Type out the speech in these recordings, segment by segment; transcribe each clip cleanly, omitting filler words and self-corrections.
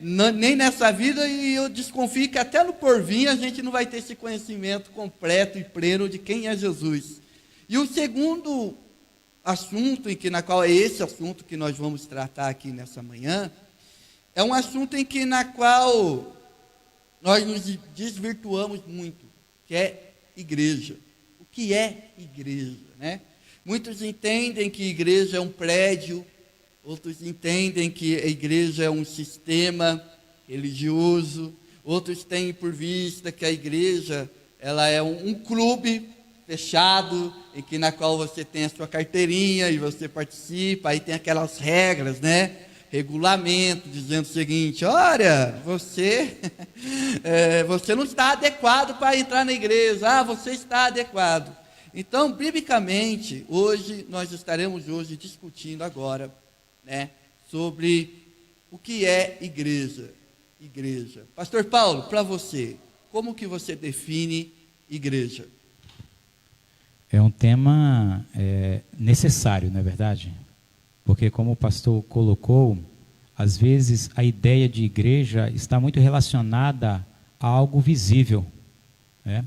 nem nessa vida, e eu desconfio que até no porvir a gente não vai ter esse conhecimento completo e pleno de quem é Jesus. E o segundo assunto, na qual é esse assunto que nós vamos tratar aqui nessa manhã, é um assunto na qual nós nos desvirtuamos muito, que é igreja. O que é igreja, né? Muitos entendem que igreja é um prédio, outros entendem que a igreja é um sistema religioso, outros têm por vista que a igreja ela é um clube fechado, na qual você tem a sua carteirinha e você participa, aí tem aquelas regras, né? Regulamento, dizendo o seguinte: olha, você não está adequado para entrar na igreja, você está adequado. Então, biblicamente, nós estaremos discutindo agora, né, sobre o que é igreja. Pastor Paulo, para você, como que você define igreja? É um tema necessário, não é verdade? Porque, como o pastor colocou, às vezes a ideia de igreja está muito relacionada a algo visível, né?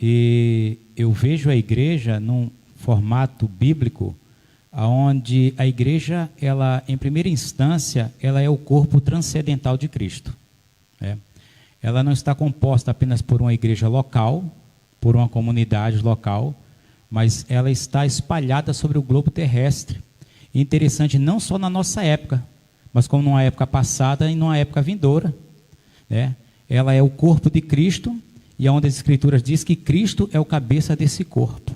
E eu vejo a igreja num formato bíblico, onde a igreja, ela, em primeira instância, ela é o corpo transcendental de Cristo, né? Ela não está composta apenas por uma igreja local, por uma comunidade local, mas ela está espalhada sobre o globo terrestre. E interessante, não só na nossa época, mas como numa época passada e numa época vindoura, né? Ela é o corpo de Cristo, e onde as Escrituras diz que Cristo é o cabeça desse corpo.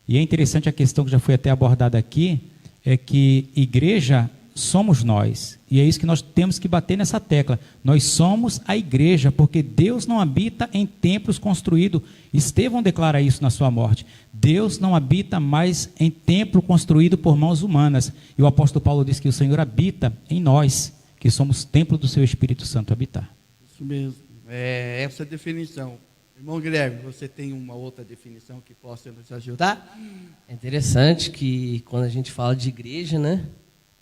E é interessante a questão que já foi até abordada aqui, é que igreja somos nós, e é isso que nós temos que bater nessa tecla. Nós somos a igreja, porque Deus não habita em templos construídos. Estevão declara isso na sua morte. Deus não habita mais em templo construído por mãos humanas. E o apóstolo Paulo diz que o Senhor habita em nós, que somos templo do seu Espírito Santo habitar. Isso mesmo, é essa definição. Irmão Guilherme, você tem uma outra definição que possa nos ajudar? É interessante que quando a gente fala de igreja, né?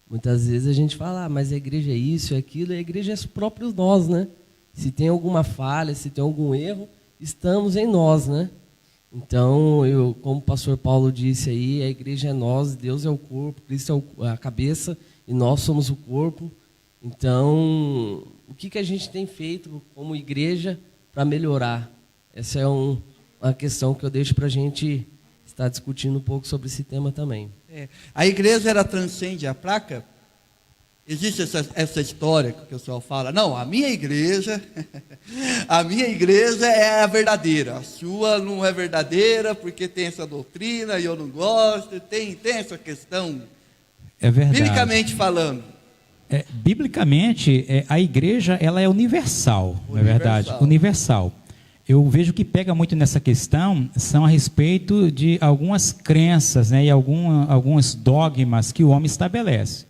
Muitas vezes a gente fala, mas a igreja é isso, é aquilo, e a igreja é os próprios nós, né? Se tem alguma falha, se tem algum erro, estamos em nós, né? Então, como o pastor Paulo disse aí, a igreja é nós, Deus é o corpo, Cristo é a cabeça, e nós somos o corpo. Então, o que a gente tem feito como igreja para melhorar? Essa é uma questão que eu deixo para a gente estar discutindo um pouco sobre esse tema também. A igreja, ela transcende a placa? Existe essa história que o pessoal fala, não, a minha igreja é a verdadeira, a sua não é verdadeira porque tem essa doutrina e eu não gosto, tem essa questão. É verdade. Biblicamente falando. Biblicamente, a igreja, ela é universal, não é verdade? Universal. Eu vejo que pega muito nessa questão, são a respeito de algumas crenças, né, e alguns dogmas que o homem estabelece.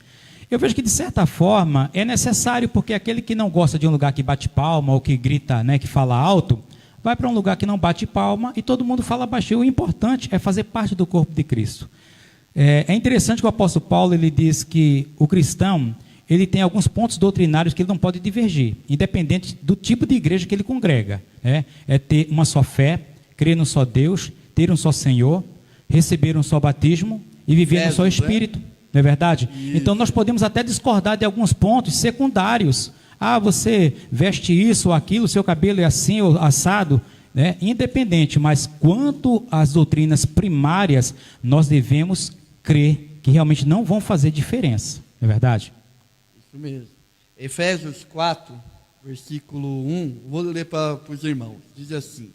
Eu vejo que, de certa forma, é necessário, porque aquele que não gosta de um lugar que bate palma, ou que grita, né, que fala alto, vai para um lugar que não bate palma e todo mundo fala baixinho. O importante é fazer parte do corpo de Cristo. É interessante que o apóstolo Paulo, ele diz que o cristão, ele tem alguns pontos doutrinários que ele não pode divergir, independente do tipo de igreja que ele congrega, né? É ter uma só fé, crer num só Deus, ter um só Senhor, receber um só batismo e viver no só Espírito, não é verdade? Isso. Então nós podemos até discordar de alguns pontos secundários. Você veste isso ou aquilo, seu cabelo é assim ou assado, né? Independente, mas quanto às doutrinas primárias, nós devemos crer que realmente não vão fazer diferença, não é verdade? Isso mesmo. Efésios 4, versículo 1, vou ler para os irmãos. Diz assim: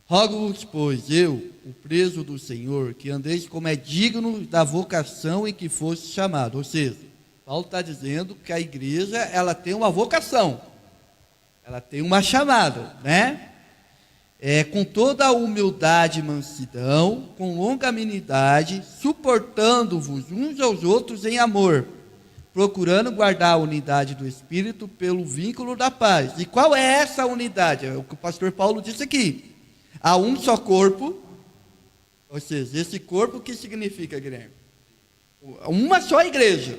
rogo-vos, pois, eu, o preso do Senhor, que andeis como é digno da vocação em que foste chamado. Ou seja, Paulo está dizendo que a igreja, ela tem uma vocação, ela tem uma chamada, né? Com toda a humildade e mansidão, com longanimidade, suportando-vos uns aos outros em amor, procurando guardar a unidade do Espírito pelo vínculo da paz. E qual é essa unidade? É o que o pastor Paulo disse aqui. Há um só corpo, ou seja, esse corpo, o que significa, Guilherme? Uma só igreja,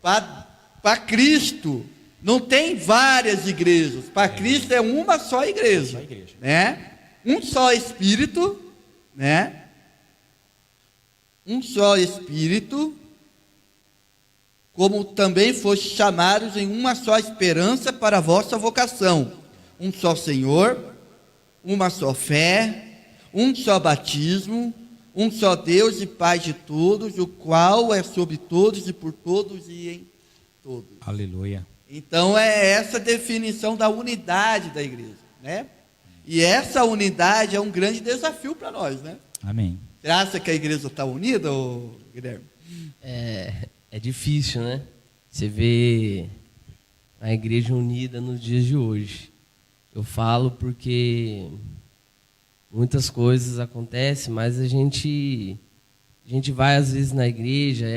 para Cristo, Não tem várias igrejas. Para Cristo é uma só igreja, né? Um só Espírito, né? Um só Espírito, como também foste chamados em uma só esperança para a vossa vocação. Um só Senhor, uma só fé, um só batismo, um só Deus e Pai de todos, o qual é sobre todos e por todos e em todos. Aleluia. Então é essa definição da unidade da igreja, né? E essa unidade é um grande desafio para nós, né? Amém. Você acha que a igreja está unida, Guilherme? É difícil, né? Você vê a igreja unida nos dias de hoje. Eu falo porque muitas coisas acontecem, mas a gente vai às vezes na igreja,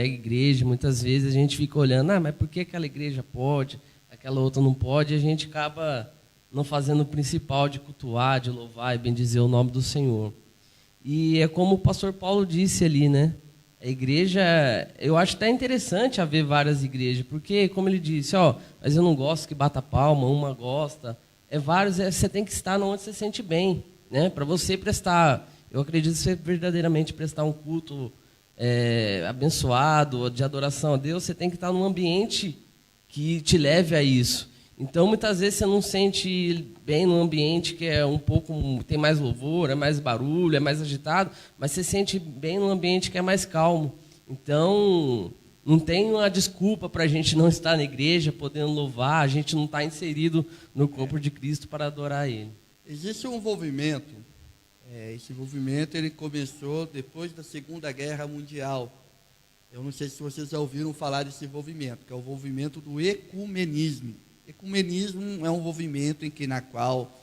muitas vezes a gente fica olhando, mas por que aquela igreja pode, aquela outra não pode, e a gente acaba não fazendo o principal de cultuar, de louvar e bendizer o nome do Senhor. E é como o pastor Paulo disse ali, né? A igreja, eu acho até interessante haver várias igrejas, porque, como ele disse, mas eu não gosto que bata palma, uma gosta. Você tem que estar onde você se sente bem, né? Para você prestar, eu acredito que você verdadeiramente prestar um culto abençoado, de adoração a Deus, você tem que estar num ambiente que te leve a isso. Então, muitas vezes você não sente bem num ambiente que é tem mais louvor, é mais barulho, é mais agitado, mas você sente bem num ambiente que é mais calmo. Então, não tem uma desculpa para a gente não estar na igreja, podendo louvar, a gente não está inserido no corpo de Cristo para adorar Ele. Existe um envolvimento, esse envolvimento ele começou depois da Segunda Guerra Mundial. Eu não sei se vocês já ouviram falar desse envolvimento, que é o envolvimento do ecumenismo. Ecumenismo é um movimento na qual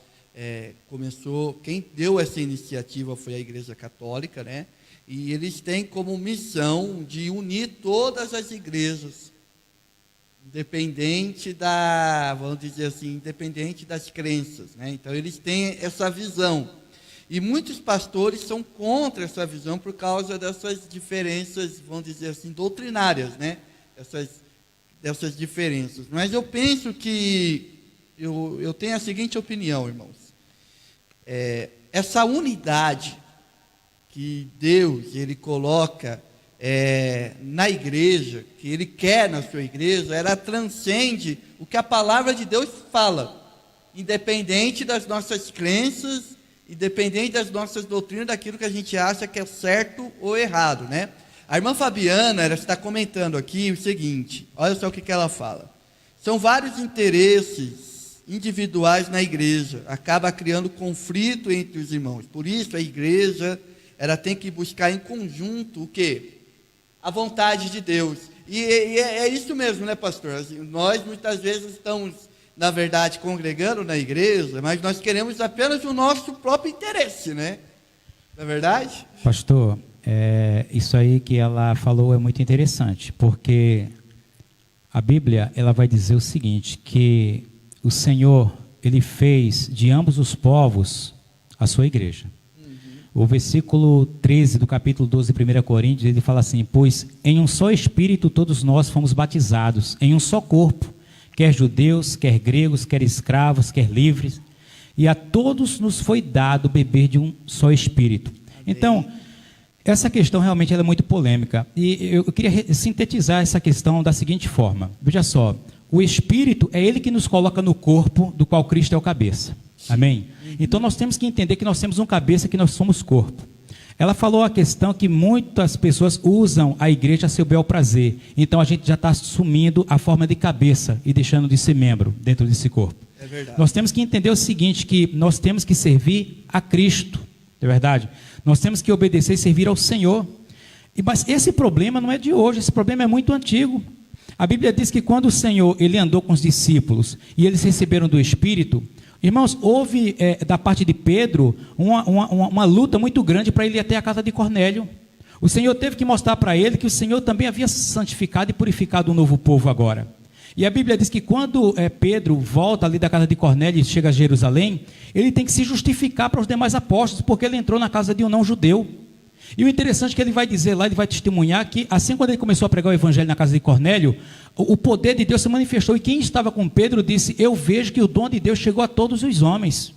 começou, quem deu essa iniciativa foi a Igreja Católica, né? E eles têm como missão de unir todas as igrejas, independente independente das crenças, né? Então eles têm essa visão. E muitos pastores são contra essa visão por causa dessas diferenças, vamos dizer assim, doutrinárias, né? Dessas diferenças. Mas eu penso que, eu tenho a seguinte opinião, irmãos. Essa unidade que Deus, Ele coloca na igreja, que Ele quer na sua igreja, ela transcende o que a palavra de Deus fala, independente das nossas crenças, independente das nossas doutrinas, daquilo que a gente acha que é certo ou errado, né? A irmã Fabiana, ela está comentando aqui o seguinte, olha só o que ela fala. São vários interesses individuais na igreja, acaba criando conflito entre os irmãos. Por isso, a igreja, ela tem que buscar em conjunto o quê? A vontade de Deus. E é isso mesmo, né, pastor? Assim, nós, muitas vezes, estamos, na verdade, congregando na igreja, mas nós queremos apenas o nosso próprio interesse, né? Não é verdade? Pastor, isso aí que ela falou é muito interessante, porque a Bíblia ela vai dizer o seguinte, que o Senhor, Ele fez de ambos os povos a sua igreja. O versículo 13 do capítulo 12 de 1 Coríntios, ele fala assim, pois em um só Espírito todos nós fomos batizados, em um só corpo, quer judeus, quer gregos, quer escravos, quer livres, e a todos nos foi dado beber de um só Espírito. Então, essa questão realmente ela é muito polêmica, e eu queria sintetizar essa questão da seguinte forma, veja só, o Espírito é Ele que nos coloca no corpo do qual Cristo é o cabeça, amém? Então nós temos que entender que nós temos um cabeça, que nós somos corpo. Ela falou a questão que muitas pessoas usam a igreja a seu bel prazer, então a gente já está assumindo a forma de cabeça e deixando de ser membro dentro desse corpo. É verdade. Nós temos que entender o seguinte, que nós temos que servir a Cristo, não é verdade? Nós temos que obedecer e servir ao Senhor. Mas esse problema não é de hoje, esse problema é muito antigo. A Bíblia diz que quando o Senhor ele andou com os discípulos e eles receberam do Espírito, irmãos, houve da parte de Pedro uma luta muito grande para ele ir até a casa de Cornélio. O Senhor teve que mostrar para ele que o Senhor também havia santificado e purificado um novo povo agora. E a Bíblia diz que quando Pedro volta ali da casa de Cornélio e chega a Jerusalém, ele tem que se justificar para os demais apóstolos, porque ele entrou na casa de um não-judeu. E o interessante é que ele vai dizer lá, ele vai testemunhar que, assim quando ele começou a pregar o evangelho na casa de Cornélio, o poder de Deus se manifestou. E quem estava com Pedro disse: eu vejo que o dom de Deus chegou a todos os homens.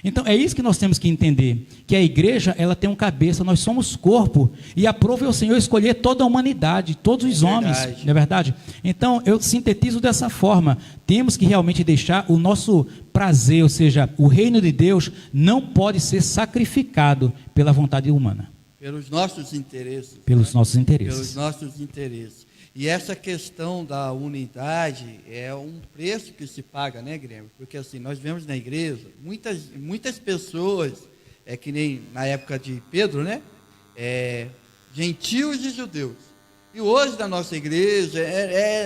Então é isso que nós temos que entender, que a igreja, ela tem um cabeça, nós somos corpo, e aprove ao Senhor escolher toda a humanidade, todos os homens, não é verdade? Então eu sintetizo dessa forma, temos que realmente deixar o nosso prazer, ou seja, o reino de Deus não pode ser sacrificado pela vontade humana. Pelos nossos interesses. Pelos nossos interesses. Pelos nossos interesses. E essa questão da unidade é um preço que se paga, né, Guilherme? Porque assim, nós vemos na igreja, muitas pessoas, que nem na época de Pedro, né? Gentios e judeus. E hoje na nossa igreja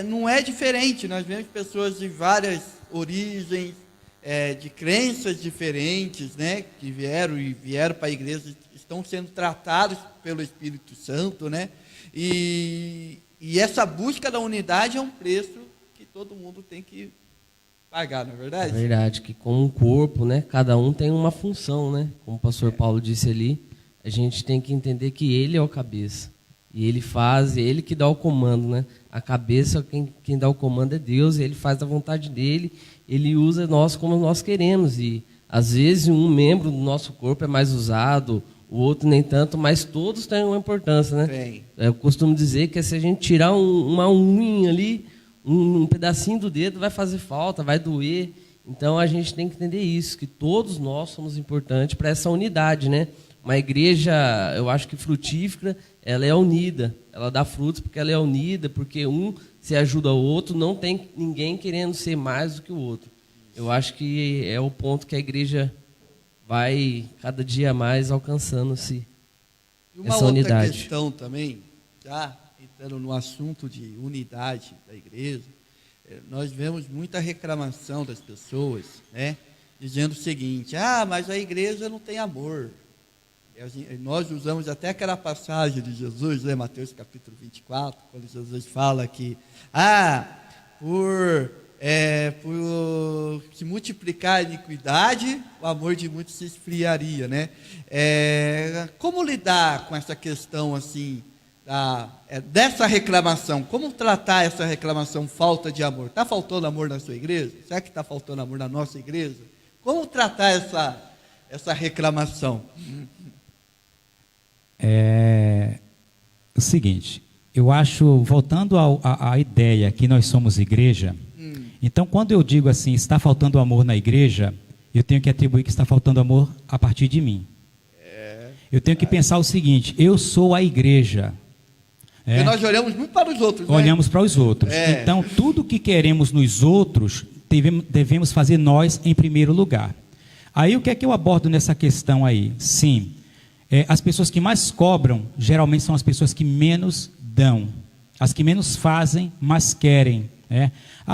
não é diferente, nós vemos pessoas de várias origens, de crenças diferentes, né? Que vieram para a igreja, estão sendo tratados pelo Espírito Santo, né? E essa busca da unidade é um preço que todo mundo tem que pagar, não é verdade? É verdade, que com o corpo, né, cada um tem uma função, né? Como o pastor Paulo disse ali, a gente tem que entender que ele é o cabeça. E ele faz, ele que dá o comando, né? A cabeça, quem dá o comando é Deus, ele faz a vontade dele, ele usa nós como nós queremos. E às vezes um membro do nosso corpo é mais usado, o outro nem tanto, mas todos têm uma importância, né? Tem. Eu costumo dizer que se a gente tirar uma unha ali, um pedacinho do dedo, vai fazer falta, vai doer. Então a gente tem que entender isso, que todos nós somos importantes para essa unidade, né? Uma igreja, eu acho que frutífera, ela é unida, ela dá frutos porque ela é unida, porque um se ajuda o outro, não tem ninguém querendo ser mais do que o outro. Eu acho que é o ponto que a igreja vai cada dia mais alcançando-se essa unidade. Uma outra questão também, já entrando no assunto de unidade da igreja, nós vemos muita reclamação das pessoas, né, dizendo o seguinte: mas a igreja não tem amor. Nós usamos até aquela passagem de Jesus, né, Mateus capítulo 24, quando Jesus fala que por se multiplicar a iniquidade, o amor de muitos se esfriaria, né? Como lidar com essa questão assim, dessa reclamação? Como tratar essa reclamação, falta de amor? Está faltando amor na sua igreja? Será que está faltando amor na nossa igreja? Como tratar essa reclamação? O seguinte, eu acho, voltando à ideia que nós somos igreja, então quando eu digo assim, está faltando amor na igreja, eu tenho que atribuir que está faltando amor a partir de mim. Eu tenho que pensar o seguinte: eu sou a igreja. Porque nós olhamos muito para os outros, né? Olhamos para os outros. Então, tudo que queremos nos outros, devemos fazer nós em primeiro lugar. Aí, o que é que eu abordo nessa questão aí? Sim, as pessoas que mais cobram, geralmente são as pessoas que menos dão. As que menos fazem, mas querem.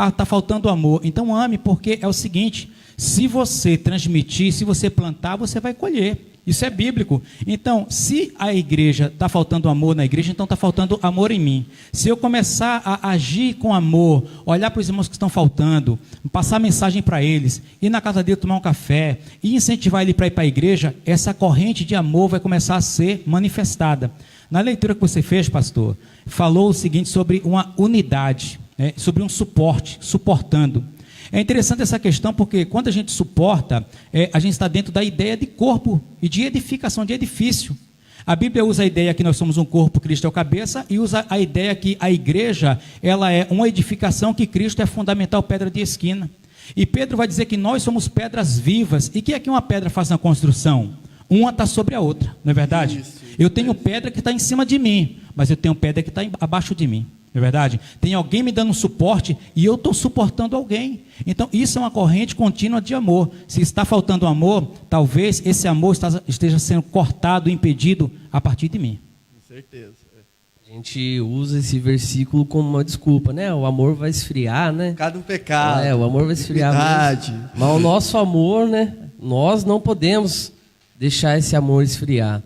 Está faltando amor. Então, ame, porque é o seguinte: se você transmitir, se você plantar, você vai colher. Isso é bíblico. Então, se a igreja está faltando amor na igreja, então está faltando amor em mim. Se eu começar a agir com amor, olhar para os irmãos que estão faltando, passar mensagem para eles, ir na casa dele tomar um café e incentivar ele para ir para a igreja, essa corrente de amor vai começar a ser manifestada. Na leitura que você fez, pastor, falou o seguinte sobre uma unidade, sobre um suporte, suportando. É interessante essa questão porque quando a gente suporta, a gente está dentro da ideia de corpo e de edificação, de edifício. A Bíblia usa a ideia que nós somos um corpo, Cristo é o cabeça, e usa a ideia que a igreja, ela é uma edificação que Cristo é fundamental, pedra de esquina. E Pedro vai dizer que nós somos pedras vivas. E o que é que uma pedra faz na construção? Uma está sobre a outra, não é verdade? Eu tenho pedra que está em cima de mim, mas eu tenho pedra que está abaixo de mim. Não é verdade? Tem alguém me dando um suporte e eu estou suportando alguém. Então, isso é uma corrente contínua de amor. Se está faltando amor, talvez esse amor esteja sendo cortado, impedido a partir de mim. Com certeza. A gente usa esse versículo como uma desculpa, né? O amor vai esfriar, né? Cada um pecado. O amor vai esfriar. Mas o nosso amor, né? Nós não podemos deixar esse amor esfriar.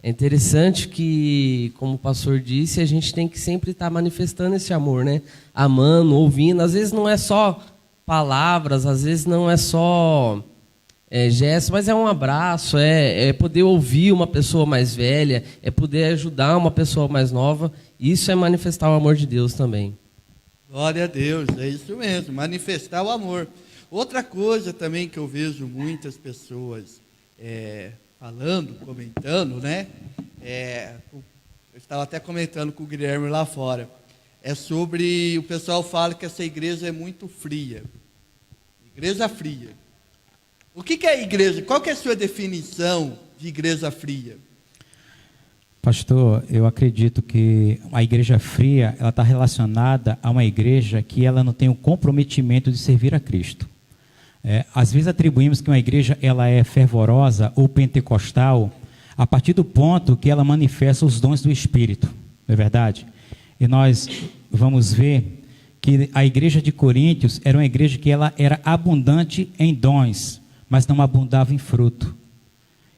É interessante que, como o pastor disse, a gente tem que sempre estar manifestando esse amor, né? Amando, ouvindo. Às vezes não é só palavras, às vezes não é só gesto, mas é um abraço, é poder ouvir uma pessoa mais velha, é poder ajudar uma pessoa mais nova. Isso é manifestar o amor de Deus também. Glória a Deus, é isso mesmo, manifestar o amor. Outra coisa também que eu vejo muitas pessoas falando, comentando, né? Eu estava até comentando com o Guilherme lá fora. É sobre, o pessoal fala que essa igreja é muito fria. Igreja fria. O que é igreja? Qual que é a sua definição de igreja fria? Pastor, eu acredito que a igreja fria, ela está relacionada a uma igreja que ela não tem o comprometimento de servir a Cristo. Às vezes atribuímos que uma igreja ela é fervorosa ou pentecostal a partir do ponto que ela manifesta os dons do Espírito, não é verdade? E nós vamos ver que a igreja de Coríntios era uma igreja que ela era abundante em dons, mas não abundava em fruto.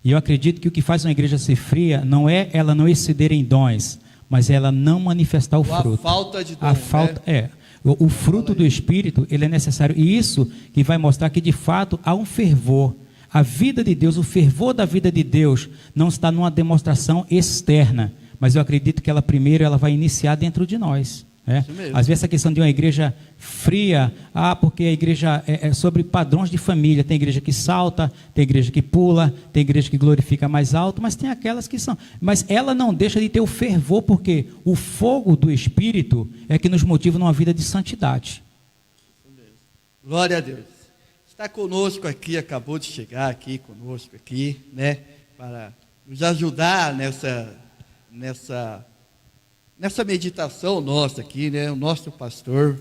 E eu acredito que o que faz uma igreja ser fria não é ela não exceder em dons, mas ela não manifestar o fruto. A falta de dom, a falta, né? O fruto do Espírito, ele é necessário. E isso que vai mostrar que de fato há um fervor. A vida de Deus, o fervor da vida de Deus não está numa demonstração externa, mas eu acredito que ela primeiro ela vai iniciar dentro de nós. Às vezes essa questão de uma igreja fria, porque a igreja é sobre padrões de família, tem igreja que salta, tem igreja que pula, tem igreja que glorifica mais alto, mas tem aquelas que são, mas ela não deixa de ter o fervor, porque o fogo do Espírito é que nos motiva numa vida de santidade. Glória a Deus. Está conosco aqui, acabou de chegar aqui conosco aqui, né, para nos ajudar nessa meditação nossa aqui, né? O nosso pastor,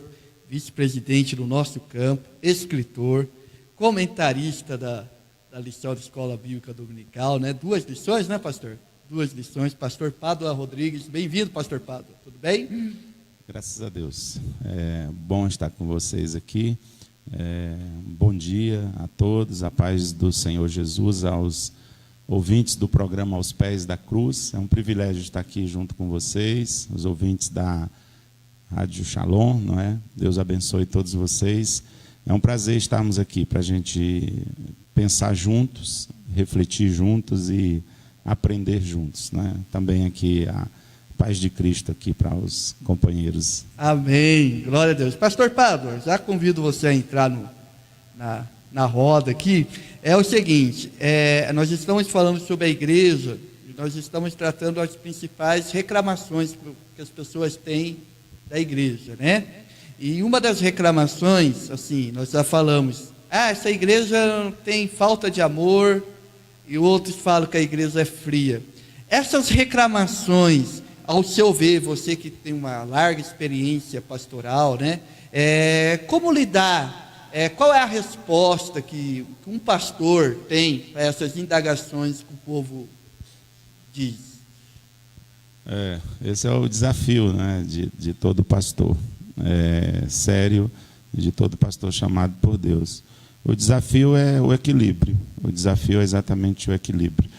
vice-presidente do nosso campo, escritor, comentarista da lição da Escola Bíblica Dominical, né? 2 lições, né, pastor? 2 lições, pastor Pádua Rodrigues. Bem-vindo, pastor Pádua. Tudo bem? Graças a Deus. É bom estar com vocês aqui. Bom dia a todos, a paz do Senhor Jesus, aos ouvintes do programa Aos Pés da Cruz. É um privilégio estar aqui junto com vocês, os ouvintes da Rádio Shalom, não é? Deus abençoe todos vocês. É um prazer estarmos aqui para a gente pensar juntos, refletir juntos e aprender juntos, né? Também aqui a paz de Cristo aqui para os companheiros. Amém, glória a Deus. Pastor Pádua, já convido você a entrar na roda aqui. É o seguinte, nós estamos falando sobre a igreja, nós estamos tratando as principais reclamações que as pessoas têm da igreja, né? E uma das reclamações, assim, nós já falamos, essa igreja tem falta de amor, e outros falam que a igreja é fria. Essas reclamações, ao seu ver, você que tem uma larga experiência pastoral, né? Como lidar? Qual é a resposta que um pastor tem para essas indagações que o povo diz? Esse é o desafio, né, de todo pastor sério, de todo pastor chamado por Deus. O desafio é o equilíbrio. O desafio é exatamente o equilíbrio.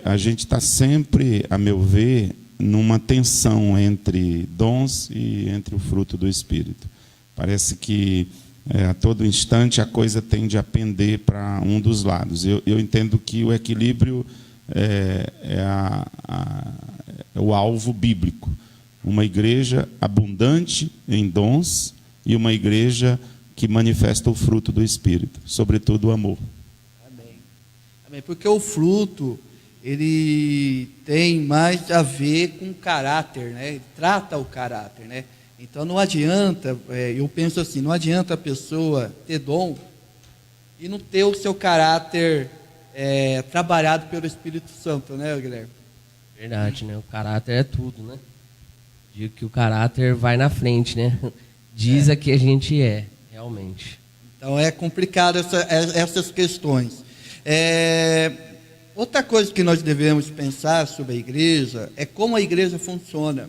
A gente está sempre, a meu ver, numa tensão entre dons e entre o fruto do Espírito. Parece que a todo instante a coisa tende a pender para um dos lados. Eu entendo que o equilíbrio é o alvo bíblico. Uma igreja abundante em dons e uma igreja que manifesta o fruto do Espírito, sobretudo o amor. Amém. Amém. Porque o fruto, ele tem mais a ver com o caráter, né? Ele trata o caráter, né? Então não adianta, eu penso assim, não adianta a pessoa ter dom e não ter o seu caráter trabalhado pelo Espírito Santo, né, Guilherme? Verdade, né? O caráter é tudo, né? Digo que o caráter vai na frente, né? Diz a que a gente é, realmente. Então é complicado essas questões. Outra coisa que nós devemos pensar sobre a igreja é como a igreja funciona.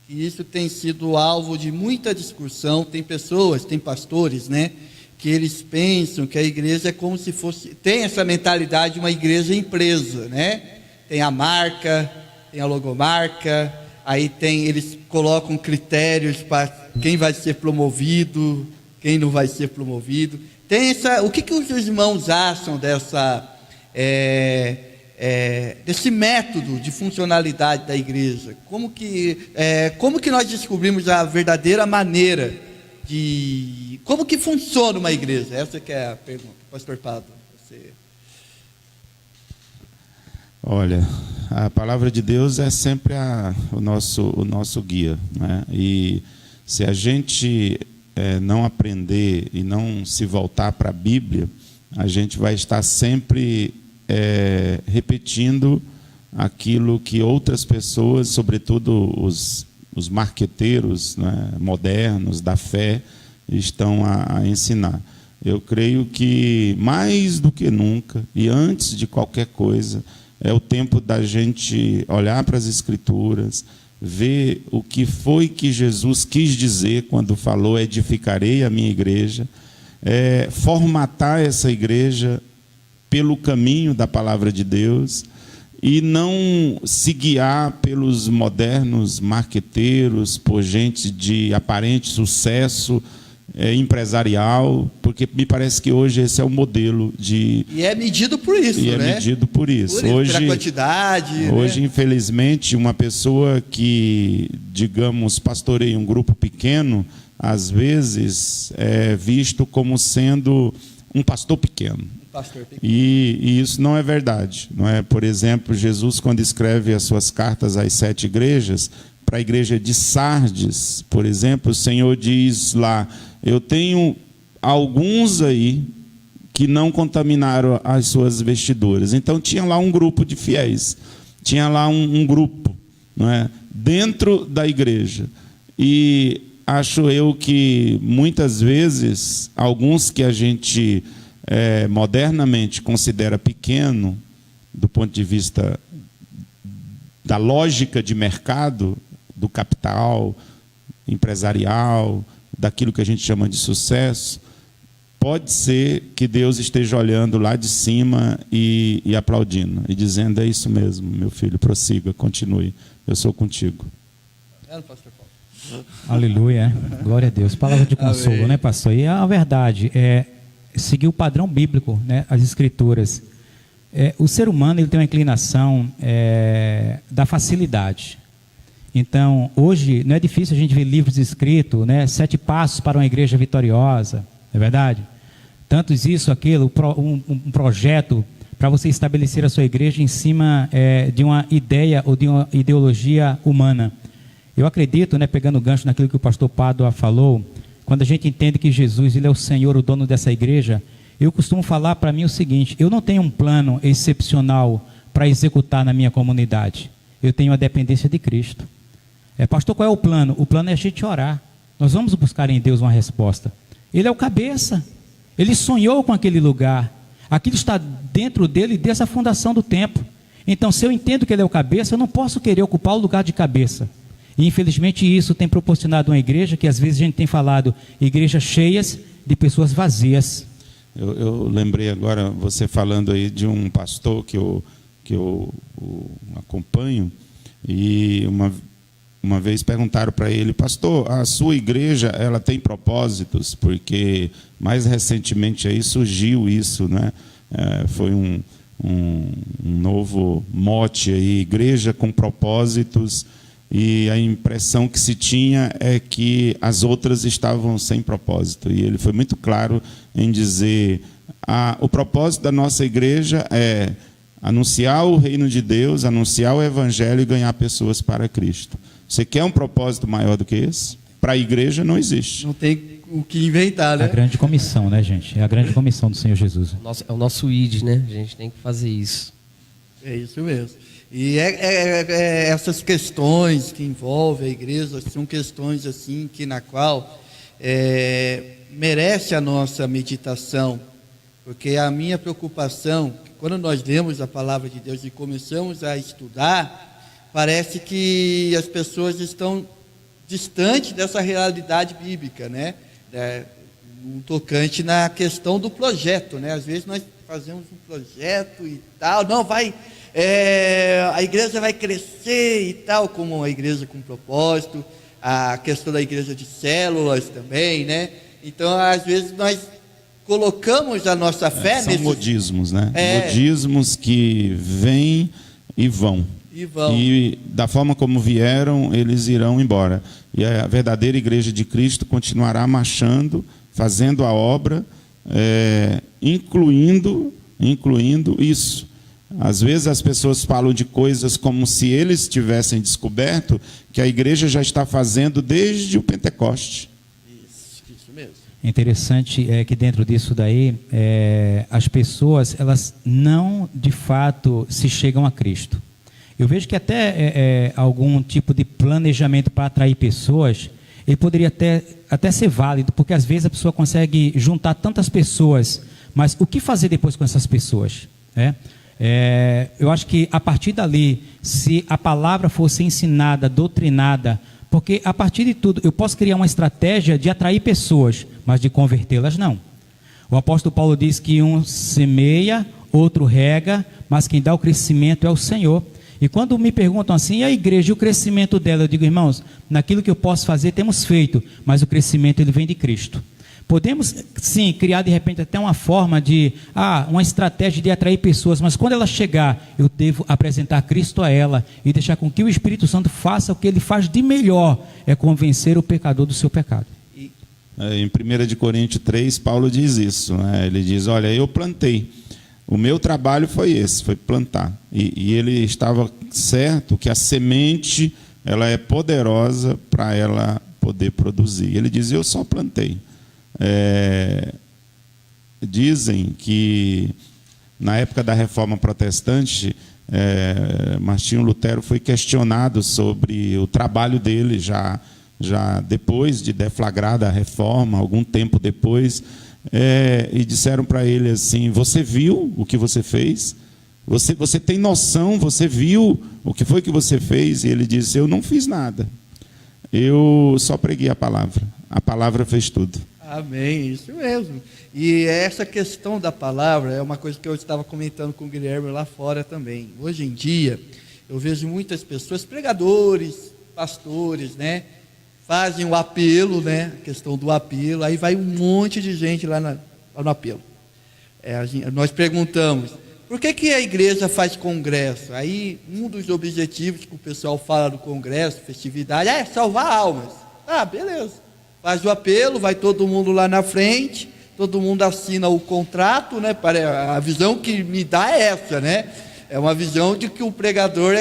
E isso tem sido alvo de muita discussão. Tem pessoas, tem pastores, né, que eles pensam que a igreja é como se fosse, tem essa mentalidade de uma igreja empresa, né? Tem a marca, tem a logomarca, aí eles colocam critérios para quem vai ser promovido, quem não vai ser promovido. O que os irmãos acham desse método de funcionalidade da igreja? Como que nós descobrimos a verdadeira maneira como que funciona uma igreja? Essa que é a pergunta. Pastor Pablo, você... Olha, a palavra de Deus é sempre o nosso guia, né? E se a gente não aprender e não se voltar para a Bíblia, a gente vai estar sempre repetindo aquilo que outras pessoas, sobretudo os marqueteiros, né, modernos da fé, estão a ensinar. Eu creio que mais do que nunca, e antes de qualquer coisa, é o tempo da gente olhar para as Escrituras, ver o que foi que Jesus quis dizer quando falou: edificarei a minha igreja, formatar essa igreja pelo caminho da palavra de Deus, e não se guiar pelos modernos marqueteiros, por gente de aparente sucesso empresarial, porque me parece que hoje esse é o modelo de... E é medido por isso, e né? É medido por isso. Hoje, pela quantidade. Hoje, né? Infelizmente, uma pessoa que, digamos, pastoreia um grupo pequeno, às vezes é visto como sendo um pastor pequeno. E isso não é verdade, não é? Por exemplo, Jesus, quando escreve as suas cartas às 7 igrejas, para a igreja de Sardes, por exemplo, o Senhor diz lá: eu tenho alguns aí que não contaminaram as suas vestiduras. Então tinha lá um grupo de fiéis, tinha lá um grupo, não é? Dentro da igreja. E acho eu que muitas vezes alguns que a gente modernamente considera pequeno, do ponto de vista da lógica de mercado, do capital empresarial, daquilo que a gente chama de sucesso, pode ser que Deus esteja olhando lá de cima e aplaudindo, e dizendo: é isso mesmo, meu filho, prossiga, continue, eu sou contigo. Aleluia, glória a Deus. Palavra de consolo, Amém. Né, pastor? E a verdade é seguir o padrão bíblico, né, as Escrituras. O ser humano ele tem uma inclinação da facilidade. Então, hoje, não é difícil a gente ver livros escritos, né, 7 passos para uma igreja vitoriosa, não é verdade? Tantos isso, aquilo, um projeto para você estabelecer a sua igreja em cima de uma ideia ou de uma ideologia humana. Eu acredito, né, pegando o gancho naquilo que o pastor Pádua falou, quando a gente entende que Jesus ele é o Senhor, o dono dessa igreja, eu costumo falar para mim o seguinte: eu não tenho um plano excepcional para executar na minha comunidade, eu tenho a dependência de Cristo. Pastor, qual é o plano? O plano é a gente orar. Nós vamos buscar em Deus uma resposta. Ele é o cabeça, ele sonhou com aquele lugar, aquilo está dentro dele desde a fundação do tempo. Então, se eu entendo que ele é o cabeça, eu não posso querer ocupar o lugar de cabeça. E infelizmente isso tem proporcionado uma igreja que às vezes a gente tem falado, igrejas cheias de pessoas vazias. Eu lembrei agora, você falando aí de um pastor que eu acompanho, e uma vez perguntaram para ele: pastor, a sua igreja ela tem propósitos? Porque mais recentemente aí surgiu isso, né? Foi um novo mote aí, igreja com propósitos, e a impressão que se tinha é que as outras estavam sem propósito. E ele foi muito claro em dizer: o propósito da nossa igreja é anunciar o reino de Deus, anunciar o evangelho e ganhar pessoas para Cristo. Você quer um propósito maior do que esse? Para a igreja não existe. Não tem o que inventar, né? A grande comissão, né, gente? É a grande comissão do Senhor Jesus. É o nosso ID, né? A gente tem que fazer isso. É isso mesmo. E essas questões que envolvem a igreja são questões assim que na qual merece a nossa meditação, porque a minha preocupação, quando nós lemos a palavra de Deus e começamos a estudar, parece que as pessoas estão distantes dessa realidade bíblica, né? Um tocante na questão do projeto, né? Às vezes nós fazemos um projeto e tal, não vai, a igreja vai crescer e tal, como uma igreja com propósito, a questão da igreja de células também, né? Então, às vezes, nós colocamos a nossa fé São modismos, né? Modismos que vêm e vão. E da forma como vieram, eles irão embora. E a verdadeira igreja de Cristo continuará marchando, fazendo a obra, incluindo isso. Às vezes as pessoas falam de coisas como se eles tivessem descoberto que a igreja já está fazendo desde o Pentecoste. Isso mesmo. Interessante é que dentro disso daí, as pessoas, elas não de fato se chegam a Cristo. Eu vejo que até algum tipo de planejamento para atrair pessoas, ele poderia até ser válido, porque às vezes a pessoa consegue juntar tantas pessoas, mas o que fazer depois com essas pessoas? Eu acho que a partir dali, se a palavra fosse ensinada, doutrinada, porque a partir de tudo, eu posso criar uma estratégia de atrair pessoas, mas de convertê-las não. O apóstolo Paulo diz que um semeia, outro rega, mas quem dá o crescimento é o Senhor. E quando me perguntam assim, e a igreja, e o crescimento dela? Eu digo, irmãos, naquilo que eu posso fazer, temos feito, mas o crescimento ele vem de Cristo. Podemos, sim, criar de repente até uma forma de, uma estratégia de atrair pessoas, mas quando ela chegar, eu devo apresentar Cristo a ela e deixar com que o Espírito Santo faça o que ele faz de melhor, convencer o pecador do seu pecado. Em 1 Coríntios 3, Paulo diz isso, né? Ele diz, olha, eu plantei, o meu trabalho foi esse, foi plantar, e ele estava certo que a semente, ela é poderosa para ela poder produzir. Ele diz, eu só plantei. Dizem que na época da Reforma Protestante, Martinho Lutero foi questionado sobre o trabalho dele já depois de deflagrada a Reforma, algum tempo depois, e disseram para ele assim, você viu o que você fez? Você tem noção, você viu o que foi que você fez? E ele disse, eu não fiz nada, eu só preguei a palavra fez tudo. Amém, isso mesmo. E essa questão da palavra é uma coisa que eu estava comentando com o Guilherme lá fora também. Hoje em dia, eu vejo muitas pessoas, pregadores, pastores, né, fazem o apelo, né, a questão do apelo, aí vai um monte de gente lá no apelo. Nós perguntamos, por que a igreja faz congresso? Aí, um dos objetivos que o pessoal fala do congresso, festividade, é salvar almas. Beleza. Faz o apelo, vai todo mundo lá na frente, todo mundo assina o contrato, né? A visão que me dá é essa, né? É uma visão de que o pregador,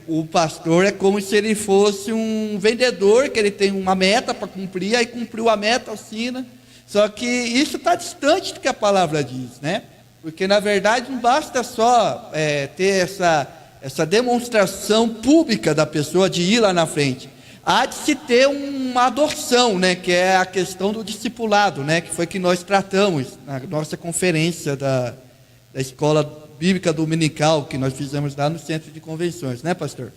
o pastor, é como se ele fosse um vendedor, que ele tem uma meta para cumprir, aí cumpriu a meta, assina. Só que isso está distante do que a palavra diz, né? Porque, na verdade, não basta só ter essa demonstração pública da pessoa de ir lá na frente. Há de se ter uma adoção, né, que é a questão do discipulado, né, que foi que nós tratamos na nossa conferência da Escola Bíblica Dominical, que nós fizemos lá no Centro de Convenções, né, pastor?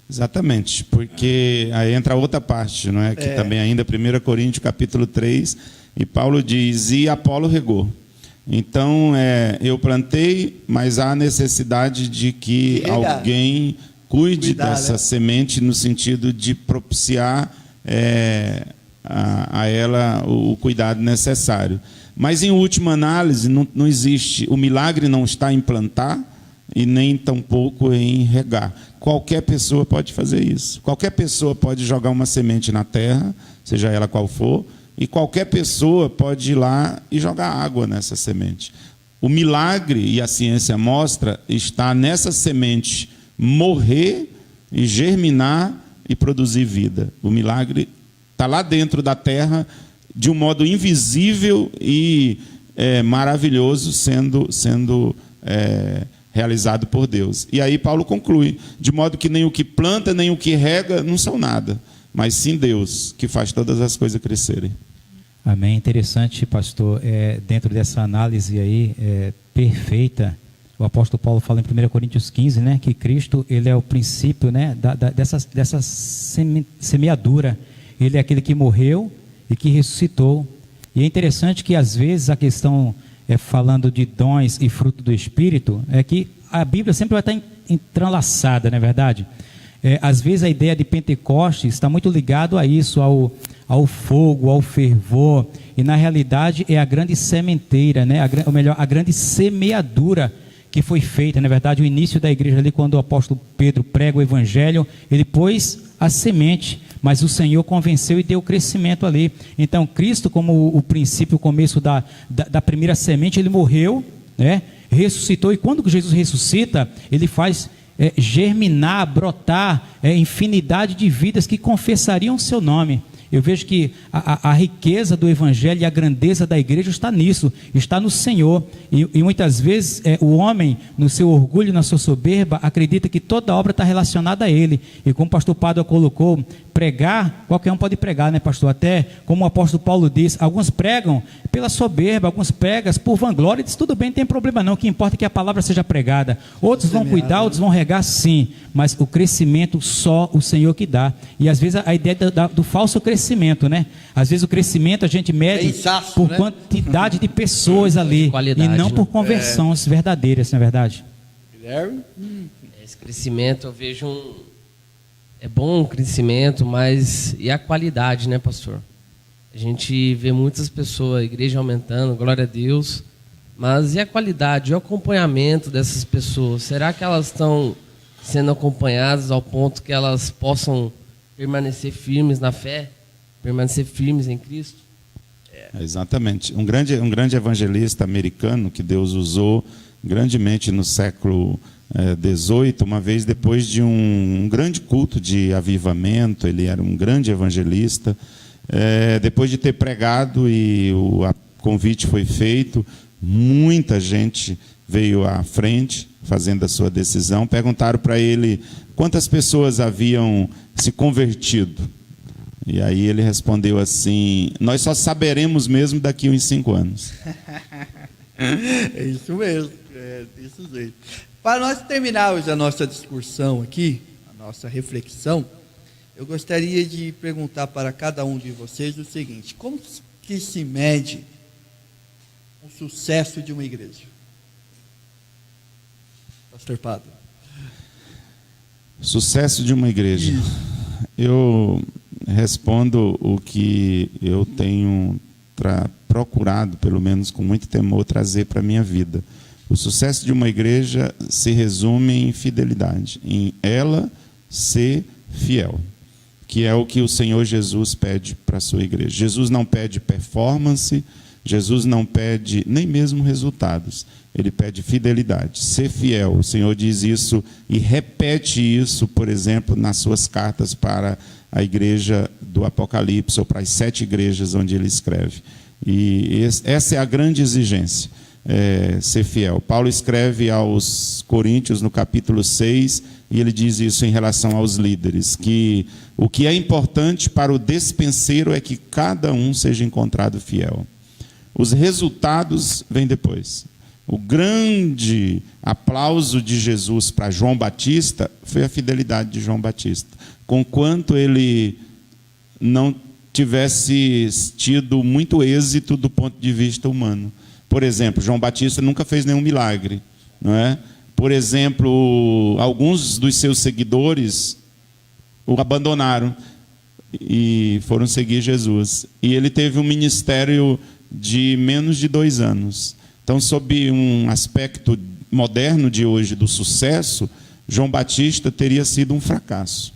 Exatamente, porque aí entra outra parte, não é? Que também ainda 1 Coríntios capítulo 3, e Paulo diz, e Apolo regou. Então, eu plantei, mas há necessidade de que alguém cuide dessa semente no sentido de propiciar a ela o cuidado necessário. Mas, em última análise, não existe, o milagre não está em plantar e nem tampouco em regar. Qualquer pessoa pode fazer isso. Qualquer pessoa pode jogar uma semente na terra, seja ela qual for, e qualquer pessoa pode ir lá e jogar água nessa semente. O milagre, e a ciência mostra, está nessa semente morrer e germinar e produzir vida. O milagre está lá dentro da terra, de um modo invisível e maravilhoso, sendo realizado por Deus. E aí Paulo conclui, de modo que nem o que planta, nem o que rega não são nada, mas sim Deus, que faz todas as coisas crescerem. Amém. Interessante, pastor, dentro dessa análise aí perfeita, o apóstolo Paulo fala em 1 Coríntios 15, né, que Cristo ele é o princípio, né, dessa semeadura. Ele é aquele que morreu e que ressuscitou. E é interessante que às vezes a questão, falando de dons e fruto do Espírito, é que a Bíblia sempre vai estar entrelaçada, não é verdade? Às vezes a ideia de Pentecostes está muito ligado a isso, ao fogo, ao fervor, e na realidade é a grande sementeira, né? Ou melhor, a grande semeadura que foi feita. Na verdade, o início da igreja ali, quando o apóstolo Pedro prega o evangelho, ele pôs a semente, mas o Senhor convenceu e deu crescimento ali. Então Cristo, como o princípio, o começo da primeira semente, ele morreu, né? Ressuscitou, e quando Jesus ressuscita, ele faz germinar, brotar infinidade de vidas que confessariam o seu nome. Eu vejo que a riqueza do evangelho e a grandeza da igreja está nisso, está no Senhor, e muitas vezes o homem, no seu orgulho, na sua soberba, acredita que toda obra está relacionada a ele, e como o pastor Pádua colocou, pregar, qualquer um pode pregar, né, pastor? Até como o apóstolo Paulo diz, alguns pregam pela soberba, alguns pregam por vanglória, e diz, tudo bem, não tem problema não, o que importa é que a palavra seja pregada. Outros vão cuidar, outros vão regar, sim, mas o crescimento só o Senhor que dá. E às vezes a ideia do falso crescimento, né? Às vezes o crescimento a gente mede por quantidade de pessoas ali, e não por conversões verdadeiras, não é verdade? Guilherme? Esse crescimento, eu vejo é bom o crescimento, mas e a qualidade, né, pastor? A gente vê muitas pessoas, a igreja aumentando, glória a Deus, mas e a qualidade, e o acompanhamento dessas pessoas? Será que elas estão sendo acompanhadas ao ponto que elas possam permanecer firmes na fé, permanecer firmes em Cristo? Exatamente. Um grande evangelista americano que Deus usou grandemente no século 18, uma vez depois de um grande culto de avivamento, ele era um grande evangelista, depois de ter pregado e o convite foi feito, muita gente veio à frente fazendo a sua decisão. Perguntaram para ele quantas pessoas haviam se convertido, e aí ele respondeu assim: nós só saberemos mesmo daqui a uns 5 anos. É isso mesmo, desse jeito. Para nós terminarmos a nossa discussão aqui, a nossa reflexão, eu gostaria de perguntar para cada um de vocês o seguinte: como que se mede o sucesso de uma igreja? Pastor Pádua. Sucesso de uma igreja. Eu respondo o que eu tenho procurado, pelo menos com muito temor, trazer para a minha vida. O sucesso de uma igreja se resume em fidelidade, em ela ser fiel, que é o que o Senhor Jesus pede para a sua igreja. Jesus não pede performance, Jesus não pede nem mesmo resultados, ele pede fidelidade, ser fiel. O Senhor diz isso e repete isso, por exemplo, nas suas cartas para a igreja do Apocalipse, ou para as 7 igrejas onde ele escreve. E essa é a grande exigência. Ser fiel. Paulo escreve aos Coríntios no capítulo 6, e ele diz isso em relação aos líderes, que o que é importante para o despenseiro é que cada um seja encontrado fiel. Os resultados vêm depois. O grande aplauso de Jesus para João Batista foi a fidelidade de João Batista. Conquanto ele não tivesse tido muito êxito do ponto de vista humano. Por exemplo, João Batista nunca fez nenhum milagre, não é? Por exemplo, alguns dos seus seguidores o abandonaram e foram seguir Jesus. E ele teve um ministério de menos de 2 anos. Então, sob um aspecto moderno de hoje do sucesso, João Batista teria sido um fracasso.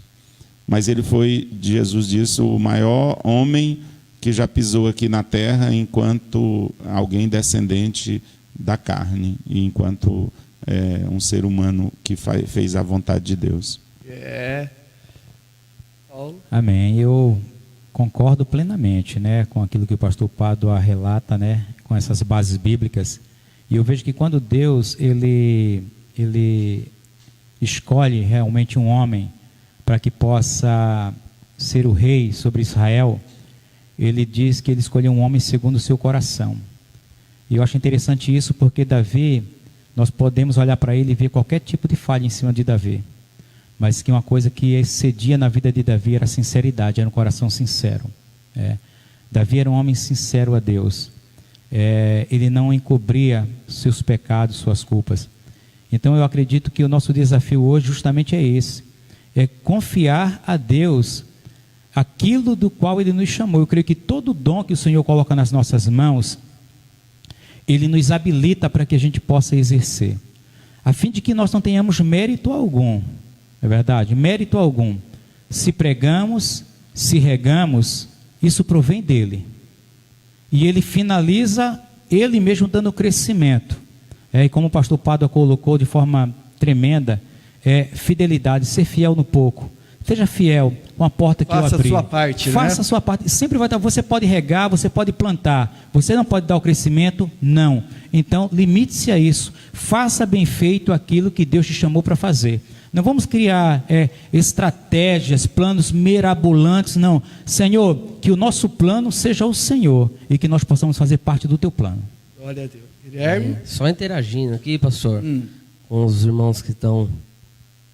Mas ele foi, Jesus disse, o maior homem que já pisou aqui na terra enquanto alguém descendente da carne, e enquanto um ser humano que fez a vontade de Deus. Amém. Eu concordo plenamente, né, com aquilo que o pastor Pádua relata, né, com essas bases bíblicas. E eu vejo que quando Deus ele escolhe realmente um homem para que possa ser o rei sobre Israel, ele diz que ele escolheu um homem segundo o seu coração. E eu acho interessante isso, porque Davi, nós podemos olhar para ele e ver qualquer tipo de falha em cima de Davi, mas que uma coisa que excedia na vida de Davi era a sinceridade, era um coração sincero. Davi era um homem sincero a Deus. Ele não encobria seus pecados, suas culpas. Então eu acredito que o nosso desafio hoje justamente é esse, é confiar a Deus aquilo do qual Ele nos chamou. Eu creio que todo dom que o Senhor coloca nas nossas mãos, Ele nos habilita para que a gente possa exercer, a fim de que nós não tenhamos mérito algum, é verdade? Mérito algum. Se pregamos, se regamos, isso provém dEle. E Ele finaliza, Ele mesmo dando crescimento. E como o pastor Pádua colocou de forma tremenda, fidelidade, ser fiel no pouco. Seja fiel com a porta que eu abri. Faça a sua parte, Faça a sua parte. Sempre vai estar. Você pode regar, você pode plantar. Você não pode dar o crescimento? Não. Então, limite-se a isso. Faça bem feito aquilo que Deus te chamou para fazer. Não vamos criar estratégias, planos mirabolantes, não. Senhor, que o nosso plano seja o Senhor e que nós possamos fazer parte do teu plano. Glória a Deus. Guilherme? Só interagindo aqui, pastor, com os irmãos que estão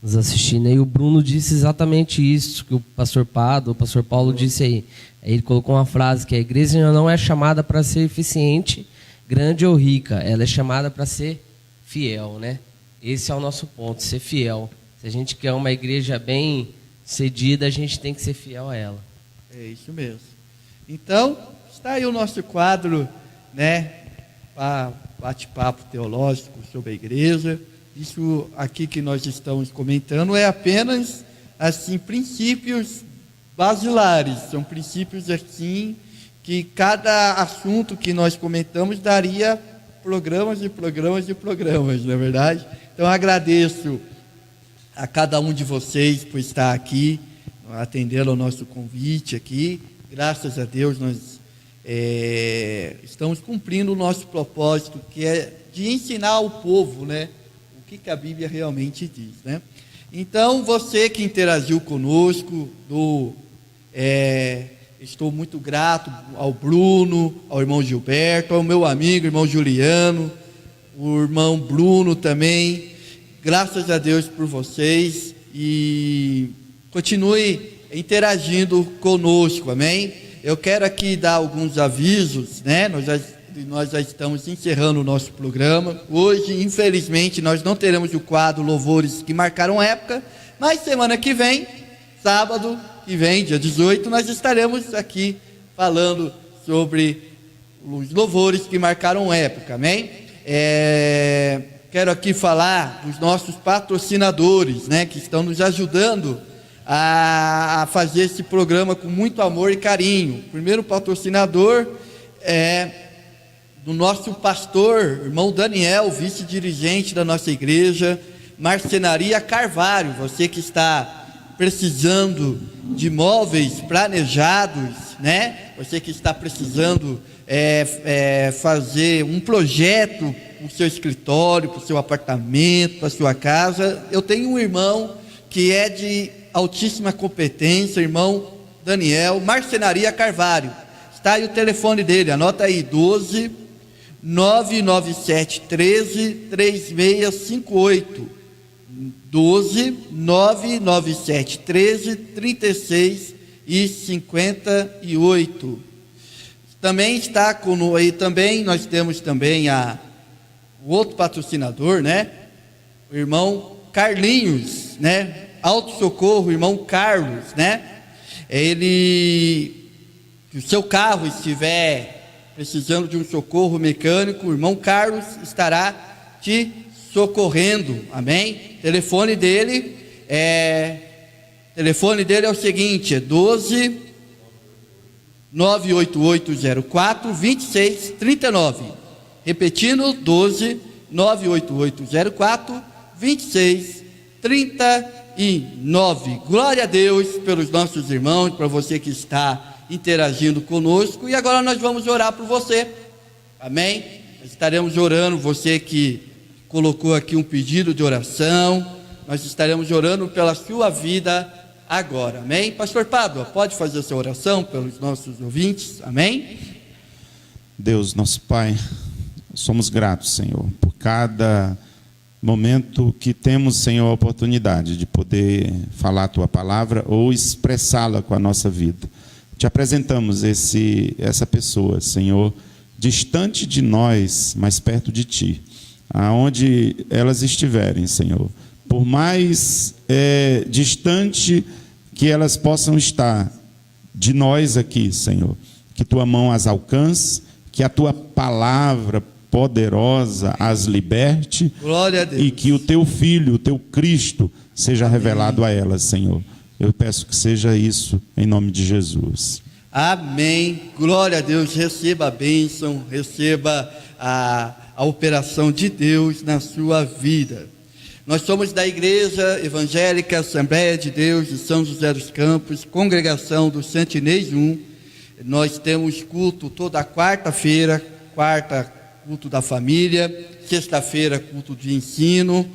nos assistindo aí, o Bruno disse exatamente isso que o pastor Paulo disse aí. Ele colocou uma frase que a igreja não é chamada para ser eficiente, grande ou rica, ela é chamada para ser fiel, né? Esse é o nosso ponto, ser fiel. Se a gente quer uma igreja bem cedida, a gente tem que ser fiel a ela. É isso mesmo. Então, está aí o nosso quadro, né? Bate-papo teológico sobre a igreja. Isso aqui que nós estamos comentando é apenas, assim, princípios basilares. São princípios, assim, que cada assunto que nós comentamos daria programas e programas e programas, não é verdade? Então, agradeço a cada um de vocês por estar aqui, atendendo ao nosso convite aqui. Graças a Deus, nós estamos cumprindo o nosso propósito, que é de ensinar ao povo, né, o que a Bíblia realmente diz, né? Então, você que interagiu conosco, estou muito grato ao Bruno, ao irmão Gilberto, ao meu amigo, irmão Juliano, o irmão Bruno também. Graças a Deus por vocês e continue interagindo conosco, amém? Eu quero aqui dar alguns avisos, né? Nós já estamos encerrando o nosso programa. Hoje, infelizmente, nós não teremos o quadro Louvores que Marcaram Época, mas semana que vem, sábado que vem, dia 18, nós estaremos aqui falando sobre os louvores que marcaram época, amém? Quero aqui falar dos nossos patrocinadores, né, que estão nos ajudando a fazer esse programa com muito amor e carinho. O primeiro patrocinador é do nosso pastor, irmão Daniel, vice-dirigente da nossa igreja, Marcenaria Carvalho. Você que está precisando de móveis planejados, né? Você que está precisando fazer um projeto para o seu escritório, para o seu apartamento, para a sua casa. Eu tenho um irmão que é de altíssima competência, irmão Daniel, Marcenaria Carvalho. Está aí o telefone dele, anota aí, 12 997 13 3658. 12 997 13 36 e 58. Também está com aí também, nós temos também o outro patrocinador, né? O irmão Carlinhos, né? Auto Socorro, irmão Carlos, né? Se o seu carro estiver precisando de um socorro mecânico, o irmão Carlos estará te socorrendo, amém? Telefone dele é o seguinte, 12 98804 2639. Repetindo, 12 98804 2639. Glória a Deus pelos nossos irmãos, para você que está interagindo conosco. E agora nós vamos orar por você, amém? Nós estaremos orando, você que colocou aqui um pedido de oração, nós estaremos orando pela sua vida agora, amém? Pastor Pádua, pode fazer a sua oração pelos nossos ouvintes, amém? Deus, nosso Pai, somos gratos, Senhor, por cada momento que temos, Senhor, a oportunidade de poder falar a Tua palavra ou expressá-la com a nossa vida. Te apresentamos essa pessoa, Senhor, distante de nós, mas perto de Ti, aonde elas estiverem, Senhor. Por mais distante que elas possam estar, de nós aqui, Senhor. Que tua mão as alcance, que a tua palavra poderosa as liberte. Glória a Deus. E que o teu Filho, o teu Cristo, seja revelado a elas, Senhor. Eu peço que seja isso, em nome de Jesus. Amém. Glória a Deus. Receba a bênção, receba a operação de Deus na sua vida. Nós somos da Igreja Evangélica Assembleia de Deus de São José dos Campos, congregação do Santo Inês 1. Nós temos culto toda quarta-feira, culto da família, sexta-feira, culto de ensino.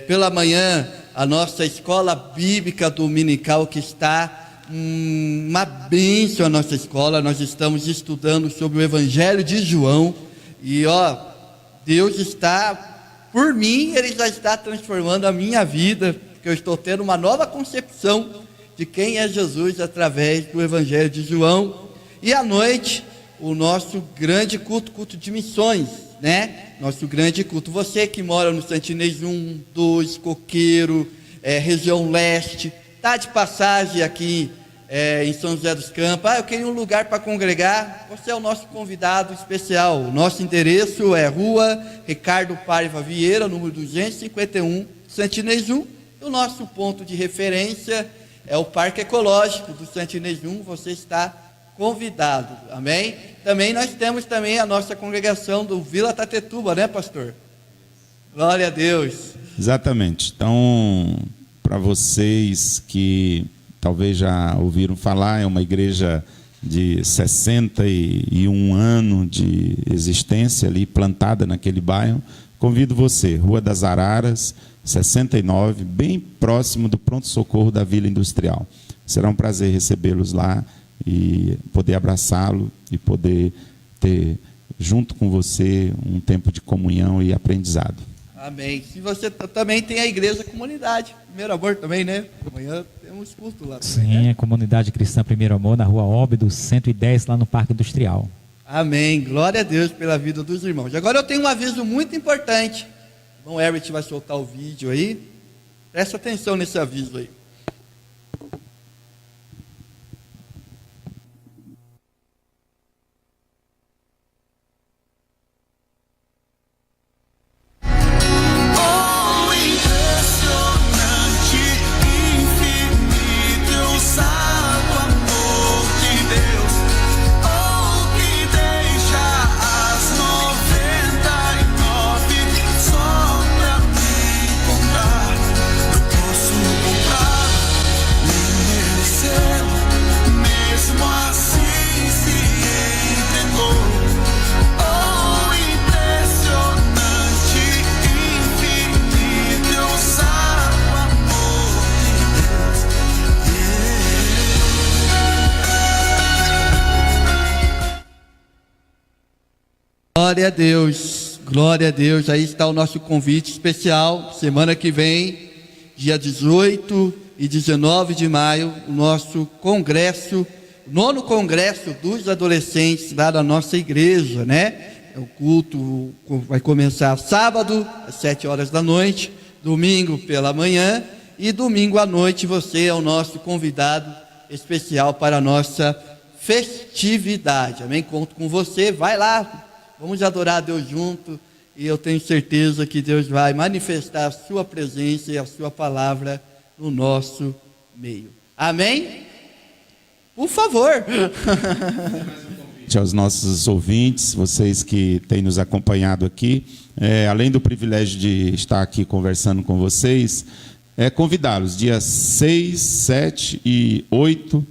Pela manhã, a nossa escola bíblica dominical, que está uma bênção a nossa escola. Nós estamos estudando sobre o Evangelho de João. E Deus está, por mim, Ele já está transformando a minha vida, porque eu estou tendo uma nova concepção de quem é Jesus através do Evangelho de João. E à noite, o nosso grande culto de missões, né? Nosso grande culto. Você que mora no Santo Inês 1, 2, Coqueiro, região leste, está de passagem aqui em São José dos Campos, eu queria um lugar para congregar, você é o nosso convidado especial. O nosso endereço é Rua Ricardo Paiva Vieira, número 251, Santo Inês 1. E o nosso ponto de referência é o Parque Ecológico do Santo Inês 1, você está convidado, amém? Também nós temos também a nossa congregação do Vila Tatetuba, né, pastor? Glória a Deus. Exatamente. Então, para vocês que talvez já ouviram falar, é uma igreja de 61 anos de existência ali, plantada naquele bairro. Convido você, Rua das Araras, 69, bem próximo do pronto-socorro da Vila Industrial. Será um prazer recebê-los lá e poder abraçá-lo e poder ter junto com você um tempo de comunhão e aprendizado. Amém. Se você também tem a igreja comunidade, Primeiro Amor também, né? Amanhã temos culto lá. Sim, também, né? a comunidade cristã Primeiro Amor, na Rua Óbidos 110, lá no Parque Industrial. Amém. Glória a Deus pela vida dos irmãos. Agora eu tenho um aviso muito importante. O irmão Herbert vai soltar o vídeo aí. Presta atenção nesse aviso aí. Glória a Deus, glória a Deus. Aí está o nosso convite especial. Semana que vem, dia 18 e 19 de maio, o nosso congresso, o 9º congresso dos adolescentes lá da nossa igreja, né? O culto vai começar sábado, às 7 horas da noite, domingo pela manhã e domingo à noite. Você é o nosso convidado especial para a nossa festividade. Amém? Conto com você, vai lá. Vamos adorar a Deus junto, e eu tenho certeza que Deus vai manifestar a sua presença e a sua palavra no nosso meio. Amém? Por favor. Aos nossos ouvintes, vocês que têm nos acompanhado aqui, além do privilégio de estar aqui conversando com vocês, convidá-los, dias 6, 7 e 8,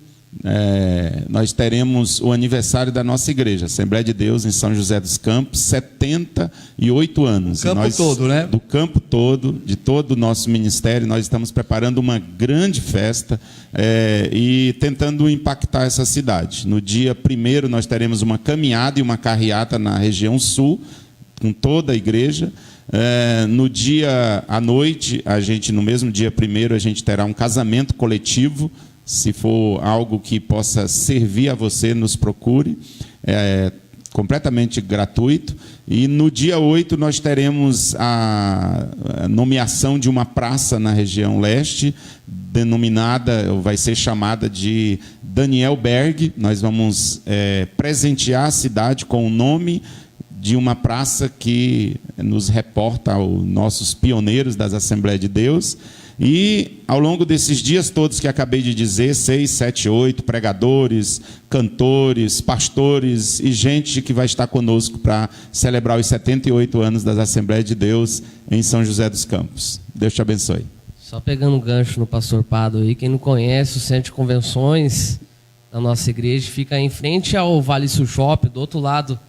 nós teremos o aniversário da nossa igreja, Assembleia de Deus em São José dos Campos, 78 anos. Do campo todo, né? Do campo todo, de todo o nosso ministério, nós estamos preparando uma grande festa e tentando impactar essa cidade. No dia 1º nós teremos uma caminhada e uma carreata na região sul, com toda a igreja. No dia à noite, no mesmo dia 1º, a gente terá um casamento coletivo. Se for algo que possa servir a você, nos procure. É completamente gratuito. E no dia 8 nós teremos a nomeação de uma praça na região leste, vai ser chamada de Daniel Berg. Nós vamos presentear a cidade com o nome de uma praça que nos reporta aos nossos pioneiros das Assembleias de Deus. E ao longo desses dias todos que acabei de dizer, 6, 7, 8 pregadores, cantores, pastores e gente que vai estar conosco para celebrar os 78 anos das Assembleias de Deus em São José dos Campos. Deus te abençoe. Só pegando um gancho no pastor Pado aí, quem não conhece o Centro de Convenções da nossa igreja, fica em frente ao Vale Sul Shopping, do outro lado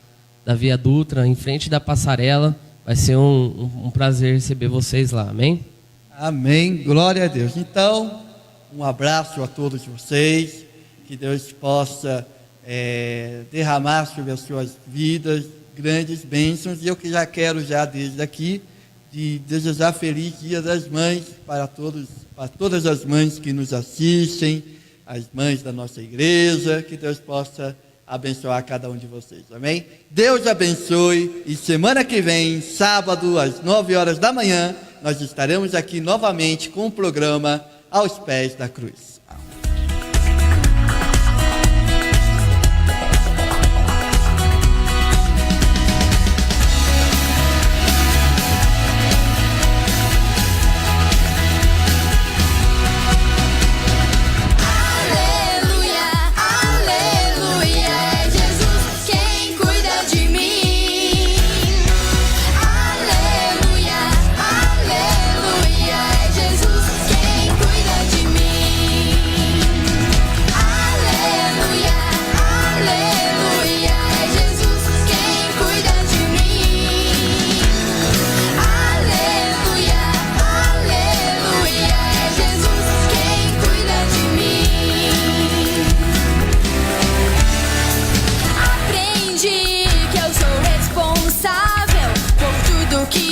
da Via Dutra, em frente da passarela. Vai ser um prazer receber vocês lá, amém? Amém, glória a Deus. Então, um abraço a todos vocês, que Deus possa derramar sobre as suas vidas grandes bênçãos. E eu que já quero desde aqui de desejar feliz Dia das Mães para todas as mães que nos assistem, as mães da nossa igreja, que Deus possa abençoar cada um de vocês, amém? Deus abençoe, e semana que vem, sábado, às 9 horas da manhã, nós estaremos aqui novamente com o programa Aos Pés da Cruz.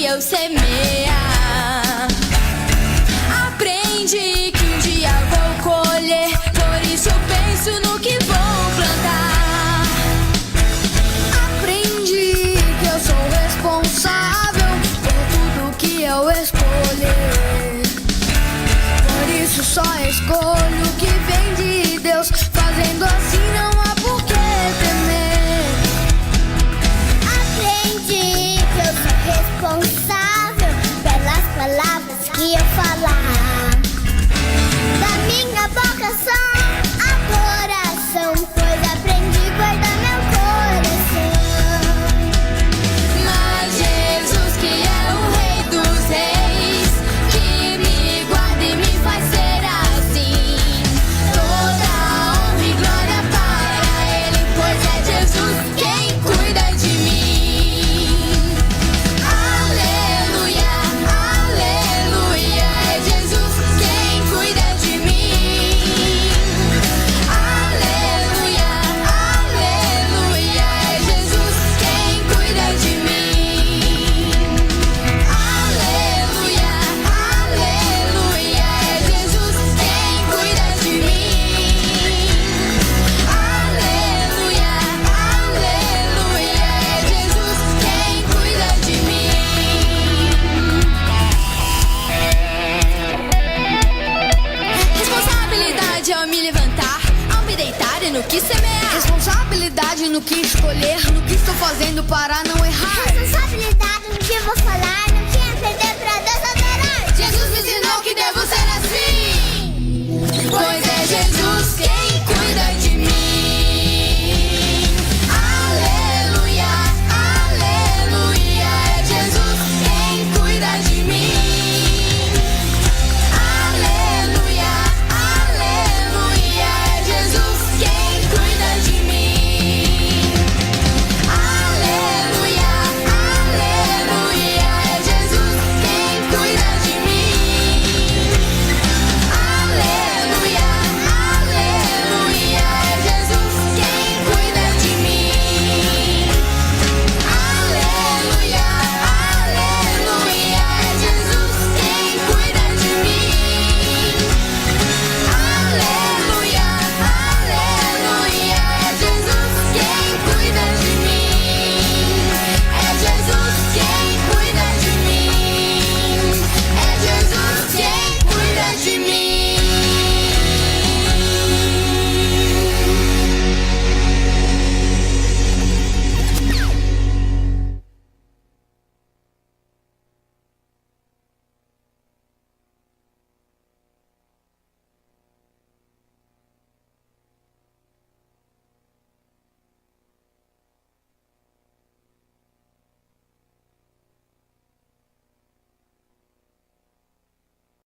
Eu semear. Aprendi que um dia vou colher, por isso eu penso no que vou plantar. Aprendi que eu sou responsável por tudo que eu escolher. Por isso só escolho o que vem de Deus. Fazendo assim não há por que temer. Aprendi que eu sou responsável pelas palavras que eu falar. Da minha boca só a coração, pois aprendi a guardar meu coração. Mas Jesus, que é o Rei dos Reis, que me guarda e me faz ser assim. Toda honra e glória para Ele, pois é Jesus quem cuida de mim. No que semear, responsabilidade no que escolher, no que estou fazendo para não errar, responsabilidade no que vou falar, no que aprender pra Deus adorar. Jesus me ensinou que devo ser